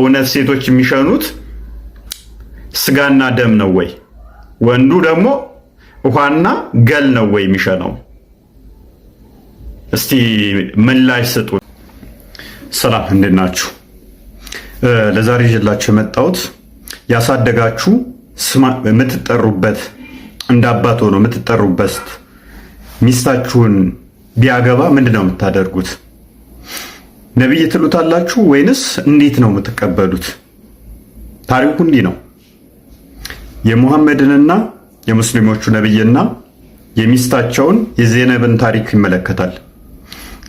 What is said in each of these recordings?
እውነት ሴቶች የሚሸኑት ስጋና ደም ነው ወይ? ወንዱ ደግሞ ውሃና ገል ነው ወይ የሚሸነው? እስቲ ምላሽ ስጡ። ሰላም እንዴት ናችሁ? ለዛሬ ይዤላችሁ የመጣሁት ያሳደጋችሁ የምትጠሩበት እንደ አባት ሆኖ የምትጠሩበት ሚስታችሁን ቢያገባ ምንድነው የምታደርጉት? ነብይ ትሉታላችሁ ወይንስ እንዴት ነው የምትቀበሉት? ታሪኩ እንዲህ ነው። የሙሐመድንና የሙስሊሞቹ ነብይና የሚስታቸውን የዜነብን ታሪክ ይመለከታል።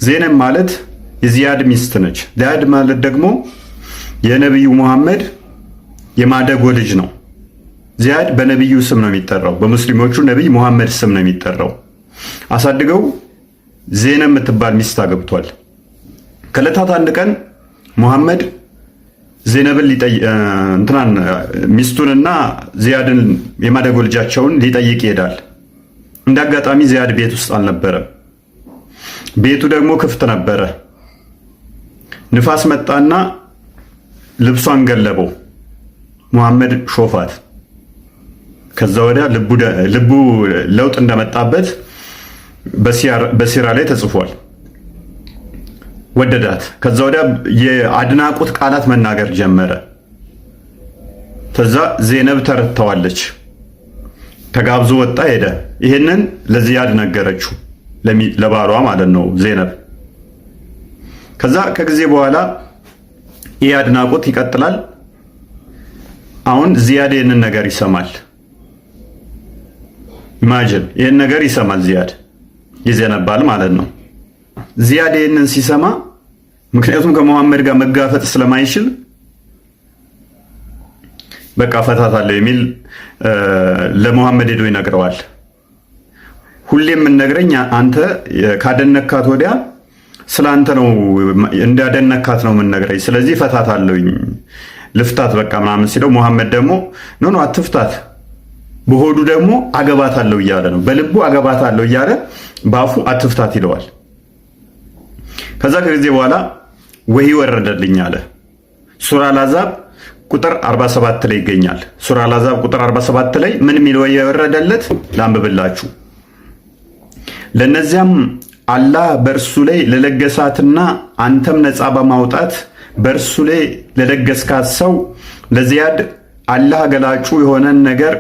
ዜነብ ማለት የዚያድ ሚስት ነች። ዚያድ ማለት ደግሞ የነብዩ ሙሐመድ የማደጎ ልጅ ነው። ዚያድ በነብዩ ስም ነው የሚጠራው፣ በሙስሊሞቹ ነብይ ሙሐመድ ስም ነው የሚጠራው። አሳድገው ዜነብ የምትባል ሚስት አገብቷል። ከዕለታት አንድ ቀን ሙሐመድ ዜነብን ሚስቱንና ዚያድን የማደጎ ልጃቸውን ሊጠይቅ ይሄዳል። እንደ አጋጣሚ ዚያድ ቤት ውስጥ አልነበረም። ቤቱ ደግሞ ክፍት ነበረ። ንፋስ መጣና ልብሷን ገለበው። ሙሐመድ ሾፋት። ከዛ ወዲያ ልቡ ለውጥ እንደመጣበት በሲራ ላይ ተጽፏል። ወደዳት። ከዛ ወዲያ የአድናቆት ቃላት መናገር ጀመረ። ከዛ ዜነብ ተረድተዋለች። ተጋብዞ ወጣ ሄደ። ይሄንን ለዚያድ ነገረችው፣ ለባሏ ማለት ነው ዜነብ። ከዛ ከጊዜ በኋላ ይህ አድናቆት ይቀጥላል። አሁን ዚያድ ይህንን ነገር ይሰማል። ኢማጂን ይህን ነገር ይሰማል ዚያድ፣ የዜነብ ባል ማለት ነው። ዚያድ ይህንን ሲሰማ ምክንያቱም ከመሐመድ ጋር መጋፈጥ ስለማይችል በቃ ፈታታለሁ የሚል ለመሐመድ ሄዶ ይነግረዋል። ሁሌም የምንነግረኝ አንተ ካደነካት ወዲያ ስለ አንተ ነው እንዳደነካት ነው የምንነግረኝ፣ ስለዚህ ፈታታለሁኝ ልፍታት በቃ ምናምን ሲለው መሐመድ ደግሞ ኖ አትፍታት፣ በሆዱ ደግሞ አገባታለሁ እያለ ነው፣ በልቡ አገባታለሁ እያለ በአፉ አትፍታት ይለዋል። ከዛ ከጊዜ በኋላ ወህይ ወረደልኝ አለ። ሱራ አልአሕዛብ ቁጥር 47 ላይ ይገኛል። ሱራ አልአሕዛብ ቁጥር 47 ላይ ምን የሚል ወህይ የወረደለት ላንብብላችሁ። ለነዚያም አላህ በእርሱ ላይ ለለገሳትና አንተም ነፃ በማውጣት በእርሱ ላይ ለለገስካት ሰው ለዚያድ አላህ ገላጩ የሆነን ነገር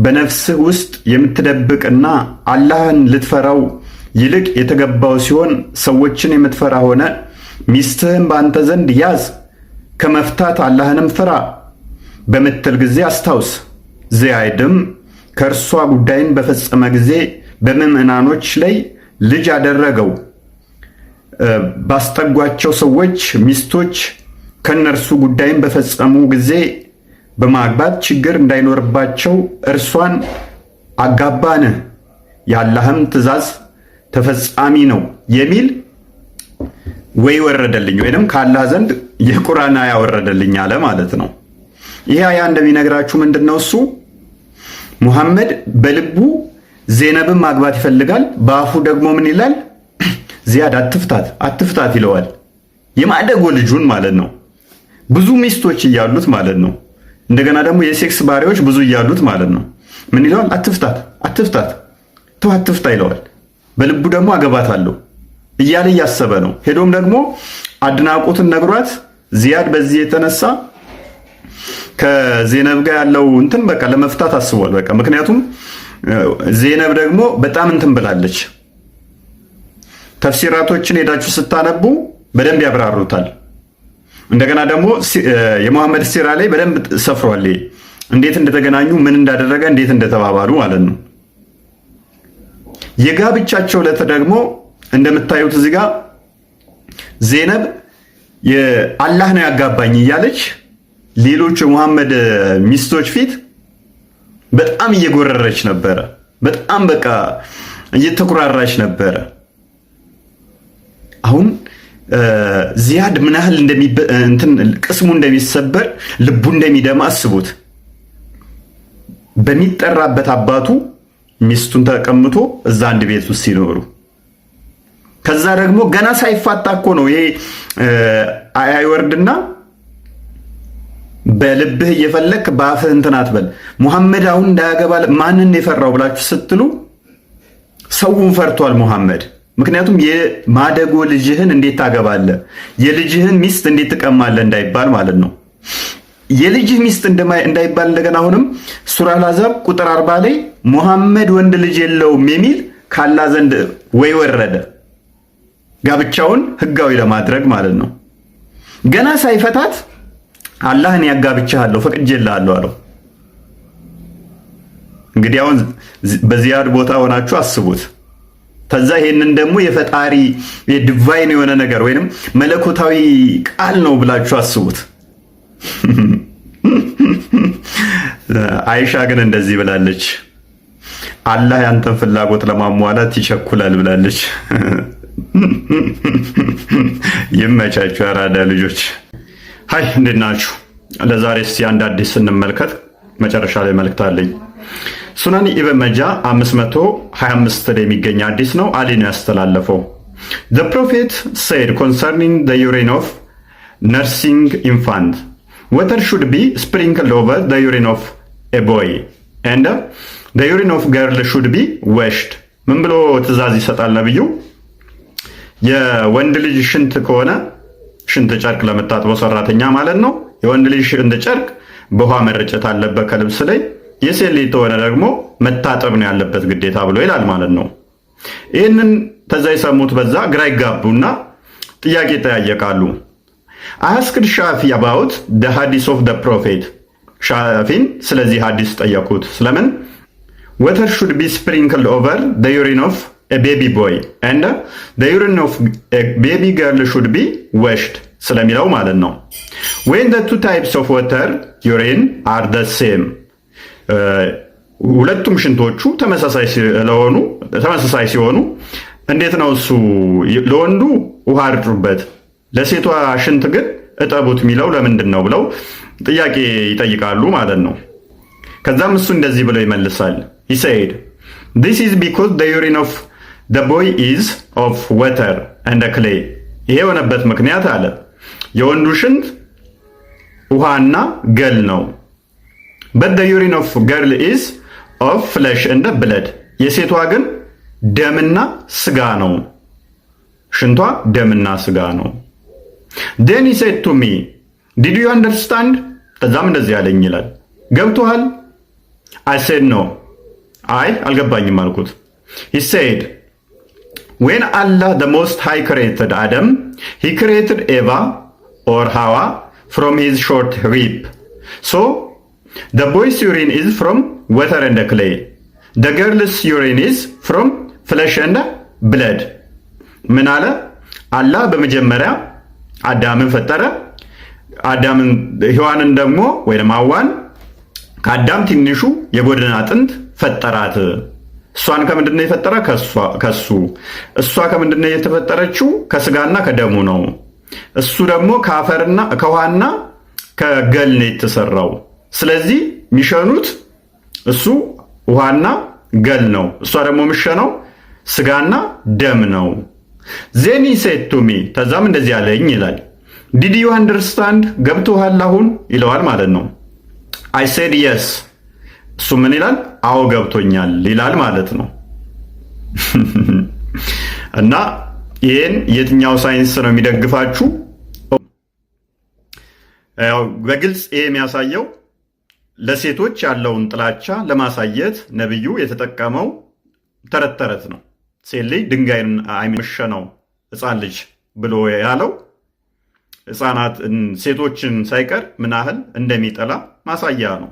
በነፍስህ ውስጥ የምትደብቅና አላህን ልትፈራው ይልቅ የተገባው ሲሆን ሰዎችን የምትፈራ ሆነ ሚስትህን በአንተ ዘንድ ያዝ፣ ከመፍታት አላህንም ፍራ በምትል ጊዜ አስታውስ። ዚያድም ከእርሷ ጉዳይን በፈጸመ ጊዜ በምዕመናኖች ላይ ልጅ አደረገው። ባስጠጓቸው ሰዎች ሚስቶች ከነርሱ ጉዳይን በፈጸሙ ጊዜ በማግባት ችግር እንዳይኖርባቸው እርሷን አጋባንህ፣ የአላህም ትእዛዝ ተፈጻሚ ነው የሚል ወይ ወረደልኝ፣ ወይንም ከአላህ ዘንድ የቁርአን አያ ወረደልኝ አለ ማለት ነው። ይሄ አያ እንደሚነግራችሁ ምንድነው? እሱ ሙሐመድ በልቡ ዜነብን ማግባት ይፈልጋል፣ በአፉ ደግሞ ምን ይላል? ዚያድ አትፍታት ይለዋል። የማደጎ ልጁን ማለት ነው። ብዙ ሚስቶች እያሉት ማለት ነው። እንደገና ደግሞ የሴክስ ባሪያዎች ብዙ እያሉት ማለት ነው። ምን ይለዋል? አትፍታት ተው አትፍታ ይለዋል። በልቡ ደግሞ አገባታለሁ እያለ እያሰበ ነው። ሄዶም ደግሞ አድናቆትን ነግሯት ዚያድ በዚህ የተነሳ ከዜነብ ጋር ያለው እንትን በቃ ለመፍታት አስቧል። በቃ ምክንያቱም ዜነብ ደግሞ በጣም እንትን ብላለች። ተፍሲራቶችን ሄዳችሁ ስታነቡ በደንብ ያብራሩታል። እንደገና ደግሞ የሙሐመድ ሲራ ላይ በደንብ ሰፍሯል። እንዴት እንደተገናኙ ምን እንዳደረገ እንዴት እንደተባባሉ ማለት ነው። የጋብቻቸው ዕለት ደግሞ እንደምታዩት እዚህ ጋር ዜነብ አላህ ነው ያጋባኝ እያለች ሌሎች የሙሐመድ ሚስቶች ፊት በጣም እየጎረረች ነበረ። በጣም በቃ እየተኩራራች ነበረ። አሁን ዚያድ ምን ያህል ቅስሙ እንደሚሰበር ልቡ እንደሚደማ አስቡት። በሚጠራበት አባቱ ሚስቱን ተቀምጦ እዛ አንድ ቤት ውስጥ ሲኖሩ ከዛ ደግሞ ገና ሳይፋታ እኮ ነው ይሄ አይወርድና በልብህ እየፈለክ በአፍህ እንትን አትበል። ሙሐመድ አሁን እንዳያገባ ማንን የፈራው ብላችሁ ስትሉ ሰውን ፈርቷል ሙሐመድ። ምክንያቱም የማደጎ ልጅህን እንዴት ታገባለህ፣ የልጅህን ሚስት እንዴት ትቀማለህ እንዳይባል ማለት ነው። የልጅህ ሚስት እንዳይባል እንደገና አሁንም ሱራ አልአሕዛብ ቁጥር 40 ላይ ሙሐመድ ወንድ ልጅ የለውም የሚል ካላ ዘንድ ወይ ወረደ፣ ጋብቻውን ህጋዊ ለማድረግ ማለት ነው። ገና ሳይፈታት አላህን ያጋብቻለሁ ፈቅጄልሃለሁ አለው። እንግዲህ አሁን በዚያድ ቦታ ሆናችሁ አስቡት። ከዛ ይሄንን ደግሞ የፈጣሪ የዲቫይን የሆነ ነገር ወይንም መለኮታዊ ቃል ነው ብላችሁ አስቡት። አይሻ ግን እንደዚህ ብላለች፣ አላህ ያንተን ፍላጎት ለማሟላት ይቸኩላል ብላለች። ይመቻችሁ አራዳ ልጆች። ሃይ እንዴት ናችሁ? ለዛሬ እስቲ አንድ አዲስ እንመልከት። መጨረሻ ላይ መልእክት አለኝ። ሱናን ኢብን ማጃ 525 ላይ የሚገኝ አዲስ ነው። አሊ ነው ያስተላለፈው። The prophet said concerning the urine of nursing infant, water should be sprinkled over the urine of a boy and the urine of girl should be washed. ምን ብሎ ትእዛዝ ይሰጣል ነብዩ? የወንድ ልጅ ሽንት ከሆነ ሽንት ጨርቅ ለምታጥበው ሰራተኛ ማለት ነው። የወንድ ልጅ ሽንት ጨርቅ በውሃ መረጨት አለበት ከልብስ ላይ። የሴት ልጅ ከሆነ ደግሞ መታጠብ ነው ያለበት ግዴታ ብሎ ይላል ማለት ነው። ይህንን ተዛ የሰሙት በዛ ግራ ይጋቡና ጥያቄ ይጠያየቃሉ። አስክድ ሻፊ about the hadith of the prophet። ሻፊን ስለዚህ ሐዲስ ጠየቁት። ስለምን water should be sprinkled over the urine of a baby boy and the urine of a baby girl should be washed ስለሚለው ማለት ነው። when the two types of water urine are the same፣ ሁለቱም ሽንቶቹ ተመሳሳይ ሲሆኑ እንዴት ነው እሱ ለወንዱ ውሃ አርጩበት ለሴቷ ሽንት ግን እጠቡት የሚለው ለምንድን ነው ብለው ጥያቄ ይጠይቃሉ ማለት ነው። ከዛም እሱ እንደዚህ ብለው ይመልሳል። he said this is because the urine of the boy is of water and clay። ይሄ የሆነበት ምክንያት አለ የወንዱ ሽንት ውሃና ገል ነው። but the urine of girl is of flesh and blood። የሴቷ ግን ደምና ስጋ ነው። ሽንቷ ደምና ስጋ ነው። then he said to me did you understand? ከዛም እንደዚህ ያለኝ ይላል ገብቶሃል? I said no። አይ አልገባኝም አልኩት። he said when Allah the Most High created Adam, he created Eva or Hawa from his short rib. So the boy's urine is from water and clay. The girl's urine is from flesh and blood. ምን አለ? አላህ በመጀመሪያ አዳምን ፈጠረ። አዳምን ሔዋንን ደግሞ ወይም ሐዋን ከአዳም ትንሹ የጎድን አጥንት ፈጠራት። እሷን ከምንድነው የፈጠረ? ከሱ። እሷ ከምንድነው የተፈጠረችው? ከስጋና ከደሙ ነው። እሱ ደግሞ ከአፈርና ከውሃና ከገል ነው የተሰራው። ስለዚህ የሚሸኑት እሱ ውሃና ገል ነው፣ እሷ ደግሞ የሚሸነው ስጋና ደም ነው። ዜኒ ሴድ ቱ ሚ ተዛም እንደዚህ ያለኝ ይላል ዲድ ዩ አንደርስታንድ ገብቶሃል አሁን ይለዋል ማለት ነው። አይ ሴድ የስ እሱ ምን ይላል? አዎ ገብቶኛል ይላል ማለት ነው። እና ይሄን የትኛው ሳይንስ ነው የሚደግፋችሁ? በግልጽ ይሄ የሚያሳየው ለሴቶች ያለውን ጥላቻ ለማሳየት ነብዩ የተጠቀመው ተረት ተረት ነው። ሴት ልጅ ድንጋይን አይመሸነው ሕፃን ልጅ ብሎ ያለው ሕፃናት ሴቶችን ሳይቀር ምን ያህል እንደሚጠላ ማሳያ ነው።